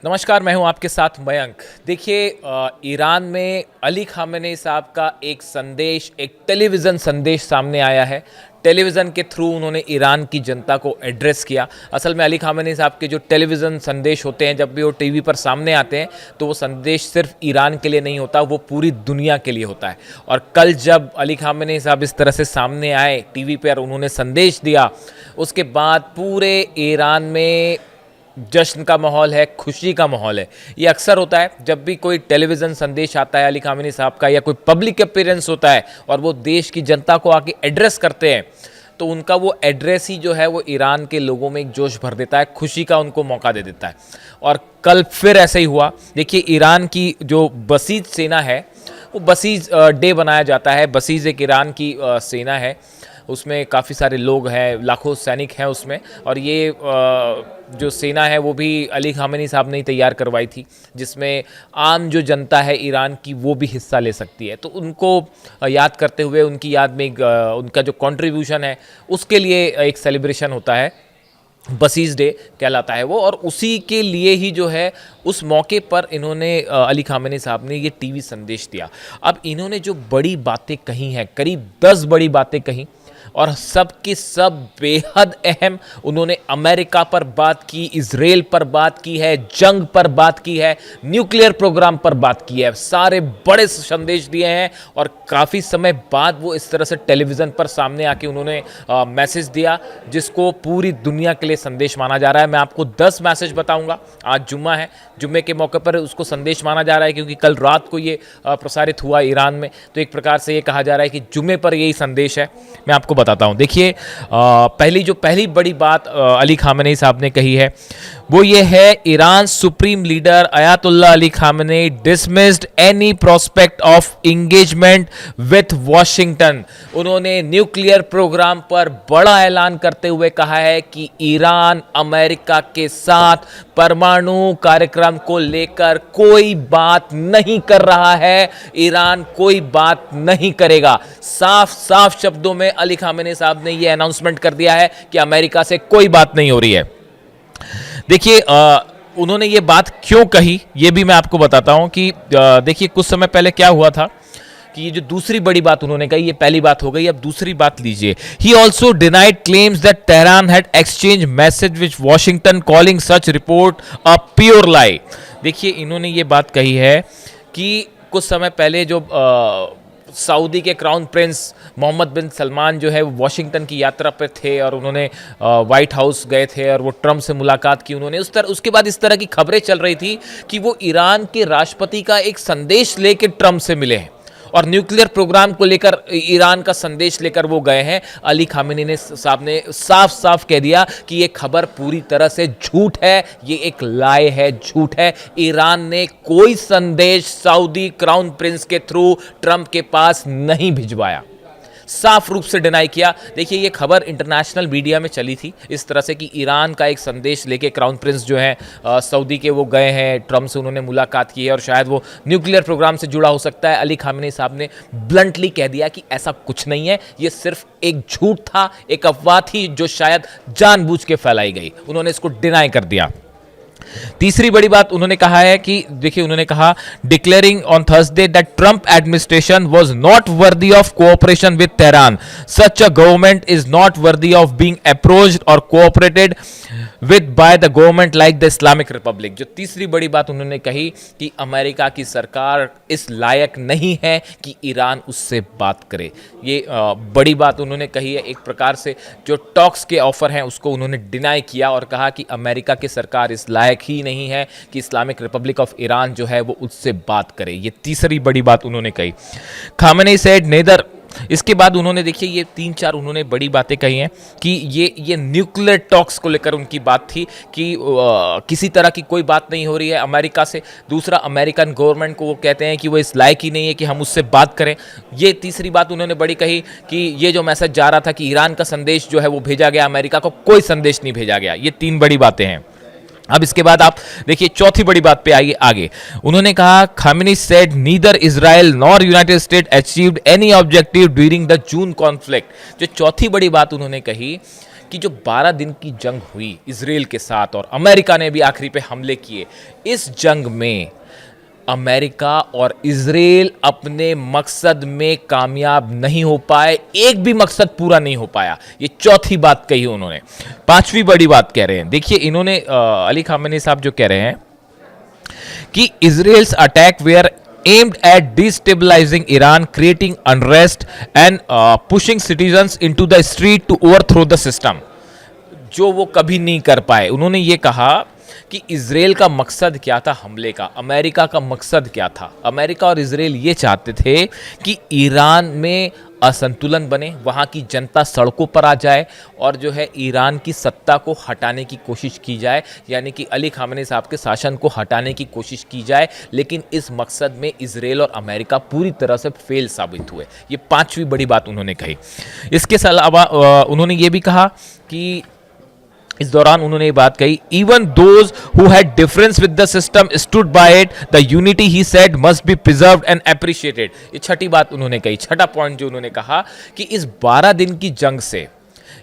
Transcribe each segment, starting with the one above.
नमस्कार, मैं हूं आपके साथ मयंक। देखिए, ईरान में अली खामेनेई साहब का एक संदेश, एक टेलीविज़न संदेश सामने आया है। टेलीविज़न के थ्रू उन्होंने ईरान की जनता को एड्रेस किया। असल में अली खामेनेई साहब के जो टेलीविज़न संदेश होते हैं, जब भी वो टीवी पर सामने आते हैं तो वो संदेश सिर्फ ईरान के लिए नहीं होता, वो पूरी दुनिया के लिए होता है। और कल जब अली खामेनेई साहब इस तरह से सामने आए टीवी पर, उन्होंने संदेश दिया, उसके बाद पूरे ईरान में जश्न का माहौल है, खुशी का माहौल है। ये अक्सर होता है जब भी कोई टेलीविज़न संदेश आता है अली खामेनेई साहब का, या कोई पब्लिक अपीयरेंस होता है और वो देश की जनता को आके एड्रेस करते हैं, तो उनका वो एड्रेस ही जो है वो ईरान के लोगों में एक जोश भर देता है, खुशी का उनको मौका दे देता है। और कल फिर ऐसे ही हुआ। देखिए, ईरान की जो बसीज सेना है, वो बसीज डे बनाया जाता है। बसीज एक ईरान की सेना है, उसमें काफ़ी सारे लोग हैं, लाखों सैनिक हैं उसमें। और ये जो सेना है वो भी अली खामेनेई साहब ने ही तैयार करवाई थी, जिसमें आम जो जनता है ईरान की वो भी हिस्सा ले सकती है। तो उनको याद करते हुए, उनकी याद में उनका जो कंट्रीब्यूशन है उसके लिए एक सेलिब्रेशन होता है, बसीज डे कहलाता है वो। और उसी के लिए ही जो है उस मौके पर इन्होंने अली खामेनेई साहब ने ये टीवी संदेश दिया। अब इन्होंने जो बड़ी बातें कही हैं, करीब 10 बड़ी बातें कही, और सब की सब बेहद अहम। उन्होंने अमेरिका पर बात की, इजराइल पर बात की है, जंग पर बात की है, न्यूक्लियर प्रोग्राम पर बात की है। सारे बड़े संदेश दिए हैं और काफ़ी समय बाद वो इस तरह से टेलीविज़न पर सामने आके उन्होंने मैसेज दिया, जिसको पूरी दुनिया के लिए संदेश माना जा रहा है। मैं आपको 10 मैसेज बताऊंगा। आज जुम्मा है, जुम्मे के मौके पर उसको संदेश माना जा रहा है, क्योंकि कल रात को ये प्रसारित हुआ ईरान में। तो एक प्रकार से ये कहा जा रहा है कि जुम्मे पर यही संदेश है। मैं आपको बताता हूं। देखिए, पहली बड़ी बात अली खामेनेई साहब ने कही है, वो ये है, Iran supreme leader Ayatollah Ali Khamenei dismissed any prospect of engagement with Washington. उन्होंने न्यूक्लियर प्रोग्राम पर बड़ा ऐलान करते हुए कहा है कि ईरान अमेरिका के साथ परमाणु कार्यक्रम को लेकर कोई बात नहीं कर रहा है, ईरान कोई बात नहीं करेगा। साफ साफ शब्दों में अली खामेनेई साहब ने यह अनाउंसमेंट कर दिया है कि अमेरिका से कोई बात नहीं हो रही है। देखिए, उन्होंने ये बात क्यों कही, ये भी मैं आपको बताता हूं कि देखिए, कुछ समय पहले क्या हुआ था कि ये जो दूसरी बड़ी बात उन्होंने कही, ये पहली बात हो गई, अब दूसरी बात लीजिए। He also denied claims that Tehran had exchange message with Washington calling such report a pure lie. देखिए, इन्होंने ये बात कही है कि कुछ समय पहले जो सऊदी के क्राउन प्रिंस मोहम्मद बिन सलमान जो है वो वॉशिंगटन की यात्रा पर थे, और उन्होंने वाइट हाउस गए थे और वो ट्रम्प से मुलाकात की उन्होंने। उसके बाद इस तरह की खबरें चल रही थी कि वो ईरान के राष्ट्रपति का एक संदेश लेकर ट्रम्प से मिले हैं और न्यूक्लियर प्रोग्राम को लेकर ईरान का संदेश लेकर वो गए हैं। अली खामेनेई साहब ने साफ साफ कह दिया कि ये खबर पूरी तरह से झूठ है, ये एक लाए है, झूठ है। ईरान ने कोई संदेश सऊदी क्राउन प्रिंस के थ्रू ट्रंप के पास नहीं भिजवाया, साफ रूप से डिनाई किया। देखिए, ये खबर इंटरनेशनल मीडिया में चली थी इस तरह से कि ईरान का एक संदेश लेके क्राउन प्रिंस जो है सऊदी के, वो गए हैं, ट्रम्प से उन्होंने मुलाकात की है और शायद वो न्यूक्लियर प्रोग्राम से जुड़ा हो सकता है। अली खामेनेई साहब ने ब्लंटली कह दिया कि ऐसा कुछ नहीं है, ये सिर्फ एक झूठ था, एक अफवाह थी जो शायद जानबूझ के फैलाई गई। उन्होंने इसको डिनाई कर दिया। तीसरी बड़ी बात उन्होंने कहा है कि देखिए, उन्होंने कहा, declaring on Thursday that Trump administration was not worthy of cooperation with Tehran, such a government is not worthy of being approached और cooperated with by the government like the Islamic republic. जो तीसरी बड़ी बात उन्होंने कही कि America की सरकार इस लायक नहीं है कि ईरान उससे बात करे। ये बड़ी बात उन्होंने कही है। एक प्रकार से जो टॉक्स के ऑफर हैं उसको उन्होंने डिनाई किया और कहा कि अमेरिका की सरकार इस लायक ही नहीं है कि इस्लामिक रिपब्लिक ऑफ ईरान जो है वो उससे बात करे। ये तीसरी बड़ी बात उन्होंने कही। Khamenei said neither. इसके बाद उन्होंने, देखिए, ये 3-4 उन्होंने बड़ी बातें कही हैं कि ये न्यूक्लियर टॉक्स को लेकर उनकी बात थी कि किसी तरह की कोई बात नहीं हो रही है अमेरिका से। दूसरा, अमेरिकन गवर्नमेंट को वो कहते हैं कि वो इस लायक ही नहीं है कि हम उससे बात करें। ये तीसरी बात उन्होंने बड़ी कही कि ये जो मैसेज जा रहा था कि ईरान का संदेश जो है वो भेजा गया, अमेरिका को कोई संदेश नहीं भेजा गया। ये 3 बड़ी बातें हैं। अब इसके बाद आप देखिए चौथी बड़ी बात पे आइए आगे। उन्होंने कहा, Khamenei said neither Israel nor United state achieved any objective during the June conflict. जो चौथी बड़ी बात उन्होंने कही कि जो 12 दिन की जंग हुई इजराइल के साथ और अमेरिका ने भी आखिरी पे हमले किए, इस जंग में अमेरिका और इजराइल अपने मकसद में कामयाब नहीं हो पाए, एक भी मकसद पूरा नहीं हो पाया। ये चौथी बात कही उन्होंने। पांचवी बड़ी बात कह रहे हैं, देखिए इन्होंने अली खामेनी साहब जो कह रहे हैं कि Israel's attack were aimed at destabilizing Iran, creating unrest and pushing citizens into the street to overthrow the system, जो वो कभी नहीं कर पाए। उन्होंने ये कहा कि इजराइल का मकसद क्या था हमले का, अमेरिका का मकसद क्या था। अमेरिका और इजराइल ये चाहते थे कि ईरान में असंतुलन बने, वहाँ की जनता सड़कों पर आ जाए और जो है ईरान की सत्ता को हटाने की कोशिश की जाए, यानी कि अली खामेनी साहब के शासन को हटाने की कोशिश की जाए। लेकिन इस मकसद में इजराइल और अमेरिका पूरी तरह से फेल साबित हुए। ये पांचवी बड़ी बात उन्होंने कही। इसके अलावा उन्होंने ये भी कहा कि इस दौरान उन्होंने ये बात कही, even those who had difference with the system stood by it, the unity he said must be preserved and appreciated. ये छठी बात उन्होंने कही, छठा पॉइंट जो उन्होंने कहा कि इस 12 दिन की जंग से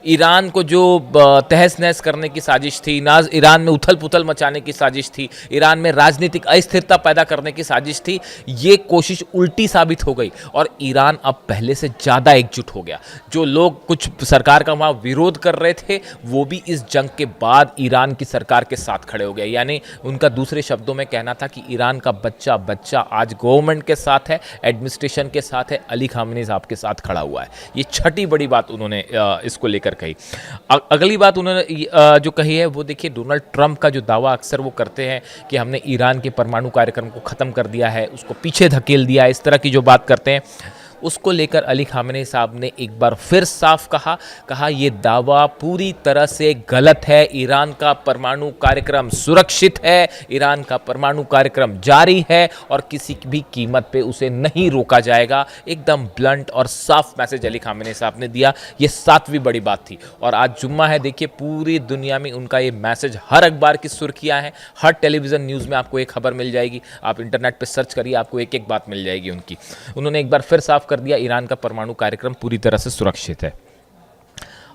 ईरान को जो तहस नहस करने की साजिश थी, नाज ईरान में उथल पुथल मचाने की साजिश थी, ईरान में राजनीतिक अस्थिरता पैदा करने की साजिश थी, ये कोशिश उल्टी साबित हो गई और ईरान अब पहले से ज़्यादा एकजुट हो गया। जो लोग कुछ सरकार का वहाँ विरोध कर रहे थे वो भी इस जंग के बाद ईरान की सरकार के साथ खड़े हो गए। यानी उनका दूसरे शब्दों में कहना था कि ईरान का बच्चा बच्चा आज गवर्नमेंट के साथ है, एडमिनिस्ट्रेशन के साथ है, अली खामेनी साहब के साथ खड़ा हुआ है। ये छठी बड़ी बात उन्होंने इसको लेकर कही। अगली बात उन्होंने जो कही है वो देखिए, डोनाल्ड ट्रंप का जो दावा अक्सर वो करते हैं कि हमने ईरान के परमाणु कार्यक्रम को ख़त्म कर दिया है, उसको पीछे धकेल दिया है, इस तरह की जो बात करते हैं, उसको लेकर अली खामेनी साहब ने एक बार फिर साफ कहा ये दावा पूरी तरह से गलत है। ईरान का परमाणु कार्यक्रम सुरक्षित है, ईरान का परमाणु कार्यक्रम जारी है और किसी भी कीमत पे उसे नहीं रोका जाएगा। एकदम ब्लंट और साफ मैसेज अली खामेनी साहब ने दिया। ये सातवीं बड़ी बात थी और आज जुम्मा है, देखिए पूरी दुनिया में उनका ये मैसेज हर अखबार की सुर्खियां हैं, हर टेलीविज़न न्यूज़ में आपको एक खबर मिल जाएगी, आप इंटरनेट पर सर्च करिए आपको एक एक बात मिल जाएगी उनकी। उन्होंने एक बार फिर साफ कर दिया, ईरान का परमाणु कार्यक्रम पूरी तरह से सुरक्षित है।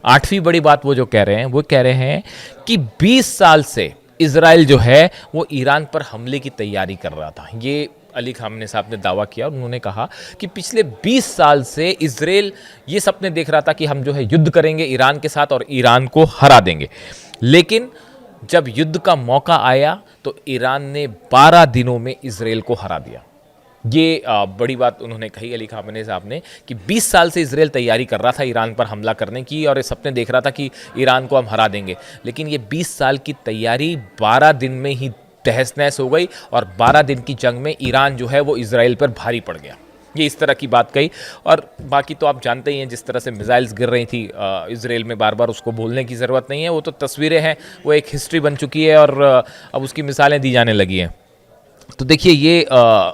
आठवीं बड़ी बात वो जो कह रहे हैं वो कह रहे हैं कि 20 साल से इजराइल जो है वो ईरान पर हमले की तैयारी कर रहा था। ये अली खामेनी साहब ने दावा किया। उन्होंने कहा कि पिछले 20 साल से इजराइल ये सपने देख रहा था कि हम जो है युद्ध करेंगे ईरान के साथ और ईरान को हरा देंगे, लेकिन जब युद्ध का मौका आया तो ईरान ने 12 दिनों में इजराइल को हरा दिया। ये बड़ी बात उन्होंने कही अली खामेनी साहब ने कि 20 साल से इजराइल तैयारी कर रहा था ईरान पर हमला करने की और ये सपने देख रहा था कि ईरान को हम हरा देंगे, लेकिन ये 20 साल की तैयारी 12 दिन में ही तहस नहस हो गई और 12 दिन की जंग में ईरान जो है वो इजराइल पर भारी पड़ गया। ये इस तरह की बात कही और बाकी तो आप जानते ही हैं, जिस तरह से मिसाइल्स गिर रही थी इजराइल में, बार बार उसको बोलने की ज़रूरत नहीं है, वो तो तस्वीरें हैं, वो एक हिस्ट्री बन चुकी है और अब उसकी मिसालें दी जाने लगी हैं। तो देखिए ये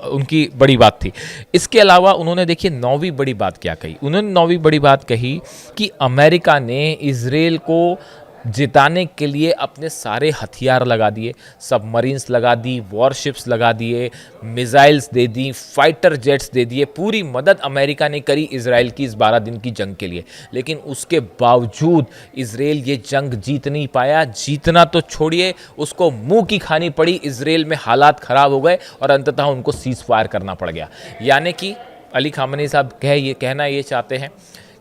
उनकी बड़ी बात थी। इसके अलावा उन्होंने देखिए 9वीं बड़ी बात क्या कही। उन्होंने 9वीं बड़ी बात कही कि अमेरिका ने इजराइल को जिताने के लिए अपने सारे हथियार लगा दिए, सबमरीन्स लगा दी, वॉरशिप्स लगा दिए, मिसाइल्स दे दी, फाइटर जेट्स दे दिए, पूरी मदद अमेरिका ने करी इजराइल की इस 12 दिन की जंग के लिए। लेकिन उसके बावजूद इजराइल ये जंग जीत नहीं पाया। जीतना तो छोड़िए, उसको मुंह की खानी पड़ी। इजराइल में हालात ख़राब हो गए और अंततः उनको सीज फायर करना पड़ गया। यानी कि अली खामेनी साहब कहना ये चाहते हैं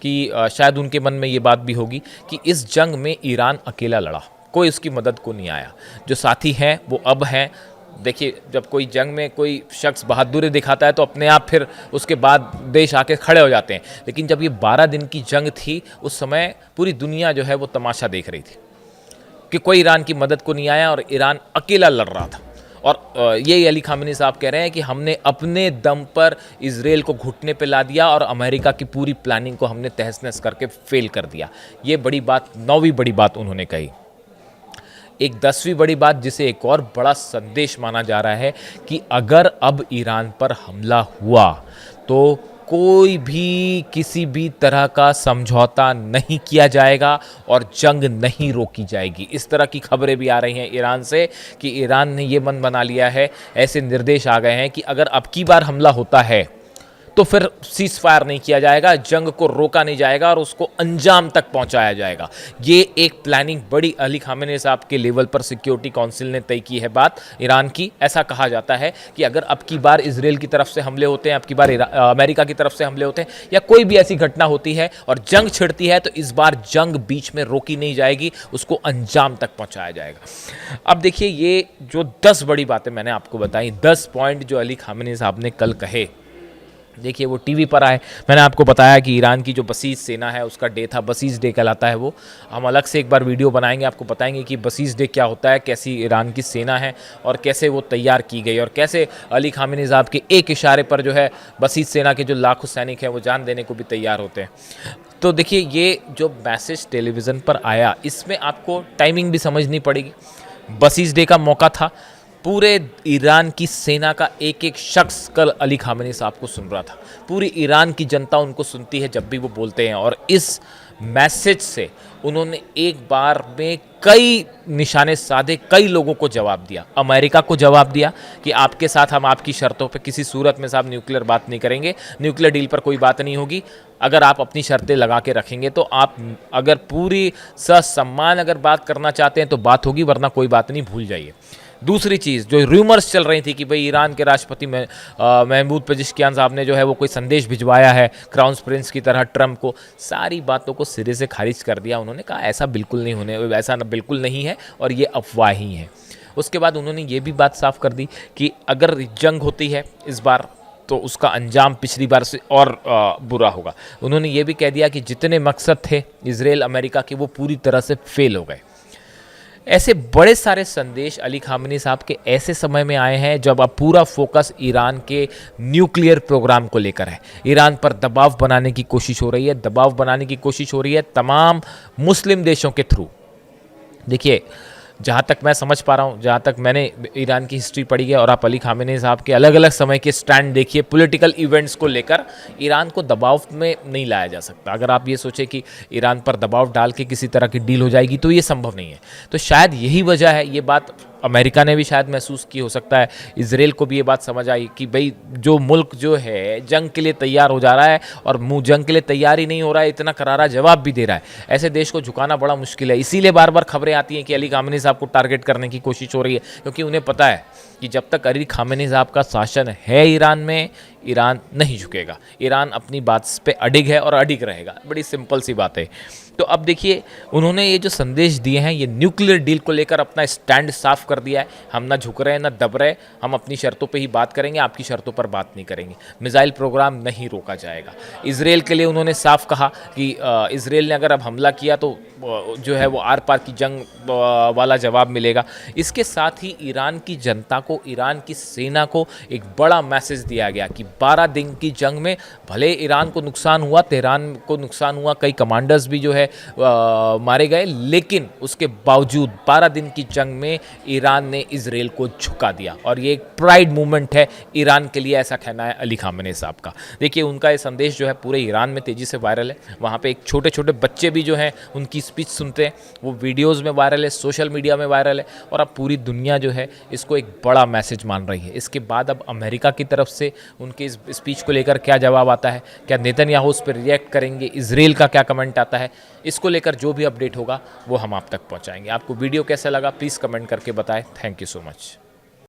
कि शायद उनके मन में ये बात भी होगी कि इस जंग में ईरान अकेला लड़ा, कोई उसकी मदद को नहीं आया। जो साथी हैं वो अब हैं। देखिए, जब कोई जंग में कोई शख्स बहादुरी दिखाता है तो अपने आप फिर उसके बाद देश आके खड़े हो जाते हैं, लेकिन जब ये 12 दिन की जंग थी उस समय पूरी दुनिया जो है वो तमाशा देख रही थी कि कोई ईरान की मदद को नहीं आया और ईरान अकेला लड़ रहा था। और ये अली खामेनी साहब कह रहे हैं कि हमने अपने दम पर इजराइल को घुटने पे ला दिया और अमेरिका की पूरी प्लानिंग को हमने तहस नहस करके फेल कर दिया। ये बड़ी बात, 9वीं बड़ी बात उन्होंने कही। एक 10वीं बड़ी बात जिसे एक और बड़ा संदेश माना जा रहा है कि अगर अब ईरान पर हमला हुआ तो कोई भी किसी भी तरह का समझौता नहीं किया जाएगा और जंग नहीं रोकी जाएगी। इस तरह की खबरें भी आ रही हैं ईरान से कि ईरान ने ये मन बना लिया है, ऐसे निर्देश आ गए हैं कि अगर अब की बार हमला होता है तो फिर सीज फायर नहीं किया जाएगा, जंग को रोका नहीं जाएगा और उसको अंजाम तक पहुंचाया जाएगा। ये एक प्लानिंग बड़ी अली खामेनी साहब के लेवल पर सिक्योरिटी काउंसिल ने तय की है बात ईरान की। ऐसा कहा जाता है कि अगर अब की बार इजराइल की तरफ से हमले होते हैं, अब की बार अमेरिका की तरफ से हमले होते हैं या कोई भी ऐसी घटना होती है और जंग छिड़ती है, तो इस बार जंग बीच में रोकी नहीं जाएगी, उसको अंजाम तक पहुंचाया जाएगा। अब देखिए, ये जो 10 बड़ी बातें मैंने आपको बताई, 10 पॉइंट जो अली खामेनी साहब ने कल कहे, देखिए वो टीवी पर आए। मैंने आपको बताया कि ईरान की जो बसीज सेना है उसका डे था, बसीज डे कहलाता है वो। हम अलग से एक बार वीडियो बनाएंगे, आपको बताएंगे कि बसीज डे क्या होता है, कैसी ईरान की सेना है और कैसे वो तैयार की गई और कैसे अली खामेनी साहब के एक इशारे पर जो है बसीज सेना के जो लाखों सैनिक हैं वो जान देने को भी तैयार होते हैं। तो देखिए, ये जो मैसेज टेलीविज़न पर आया, इसमें आपको टाइमिंग भी समझनी पड़ेगी। बसीज डे का मौका था, पूरे ईरान की सेना का एक एक शख्स कल अली खामेनी साहब को सुन रहा था। पूरी ईरान की जनता उनको सुनती है जब भी वो बोलते हैं, और इस मैसेज से उन्होंने एक बार में कई निशाने साधे, कई लोगों को जवाब दिया। अमेरिका को जवाब दिया कि आपके साथ हम आपकी शर्तों पे किसी सूरत में साहब न्यूक्लियर बात नहीं करेंगे, न्यूक्लियर डील पर कोई बात नहीं होगी। अगर आप अपनी शर्तें लगा के रखेंगे तो आप अगर पूरी ससम्मान अगर बात करना चाहते हैं तो बात होगी, वरना कोई बात नहीं, भूल जाइए। दूसरी चीज़, जो र्यूमर्स चल रही थी कि भाई ईरान के राष्ट्रपति महमूद पेजेश्कियान साहब ने जो है वो कोई संदेश भिजवाया है क्राउन प्रिंस की तरह ट्रंप को, सारी बातों को सिरे से खारिज कर दिया। उन्होंने कहा ऐसा बिल्कुल नहीं होने, ऐसा बिल्कुल नहीं है और ये अफवाह ही है। उसके बाद उन्होंने ये भी बात साफ कर दी कि अगर जंग होती है इस बार तो उसका अंजाम पिछली बार से और बुरा होगा। उन्होंने ये भी कह दिया कि जितने मकसद थे इजराइल अमेरिका के वो पूरी तरह से फेल हो गए। ऐसे बड़े सारे संदेश अली खामेनी साहब के ऐसे समय में आए हैं जब अब पूरा फोकस ईरान के न्यूक्लियर प्रोग्राम को लेकर है। ईरान पर दबाव बनाने की कोशिश हो रही है, दबाव बनाने की कोशिश हो रही है तमाम मुस्लिम देशों के थ्रू। देखिए, जहाँ तक मैं समझ पा रहा हूँ, जहाँ तक मैंने ईरान की हिस्ट्री पढ़ी है, और आप अली खामेनी साहब के अलग अलग समय के स्टैंड देखिए पॉलिटिकल इवेंट्स को लेकर, ईरान को दबाव में नहीं लाया जा सकता। अगर आप ये सोचें कि ईरान पर दबाव डाल के किसी तरह की डील हो जाएगी तो ये संभव नहीं है। तो शायद यही वजह है, ये बात अमेरिका ने भी शायद महसूस की, हो सकता है इजराइल को भी ये बात समझ आई कि भाई जो मुल्क जो है जंग के लिए तैयार हो जा रहा है और मुँह जंग के लिए तैयार ही नहीं हो रहा है, इतना करारा जवाब भी दे रहा है, ऐसे देश को झुकाना बड़ा मुश्किल है। इसीलिए बार बार खबरें आती हैं कि अली खामेनी साहब को टारगेट करने की कोशिश हो रही है, क्योंकि उन्हें पता है कि जब तक अली खामेनी साहब का शासन है ईरान में, ईरान नहीं झुकेगा। ईरान अपनी बात पे अडिग है और अडिग रहेगा। बड़ी सिंपल सी बात है। तो अब देखिए, उन्होंने ये जो संदेश दिए हैं, ये न्यूक्लियर डील को लेकर अपना स्टैंड साफ कर दिया है। हम ना झुक रहे हैं ना दब रहे, हम अपनी शर्तों पे ही बात करेंगे, आपकी शर्तों पर बात नहीं करेंगे। मिसाइल प्रोग्राम नहीं रोका जाएगा। इजराइल के लिए उन्होंने साफ कहा कि इजराइल ने अगर अब हमला किया तो जो है वो आर पार की जंग वाला जवाब मिलेगा। इसके साथ ही ईरान की जनता को, ईरान की सेना को एक बड़ा मैसेज दिया गया कि 12 दिन की जंग में भले ईरान को नुकसान हुआ, तेहरान को नुकसान हुआ, कई कमांडर्स भी जो है मारे गए, लेकिन उसके बावजूद 12 दिन की जंग में ईरान ने इजराइल को झुका दिया। और ये एक प्राइड मूवमेंट है ईरान के लिए, ऐसा कहना है अली खामेनी साहब का। देखिए, उनका ये संदेश जो है पूरे ईरान में तेज़ी से वायरल है। वहाँ पे एक छोटे छोटे बच्चे भी जो हैं उनकी स्पीच सुनते हैं, वो वीडियोज़ में वायरल है, सोशल मीडिया में वायरल है, और अब पूरी दुनिया जो है इसको एक बड़ा मैसेज मान रही है। इसके बाद अब अमेरिका की तरफ से उनके इस स्पीच को लेकर क्या जवाब आता है, क्या नेतन्याहू उस पर रिएक्ट करेंगे, इजराइल का क्या कमेंट आता है, इसको लेकर जो भी अपडेट होगा वो हम आप तक पहुंचाएंगे। आपको वीडियो कैसा लगा प्लीज़ कमेंट करके बताएं। Thank you so much.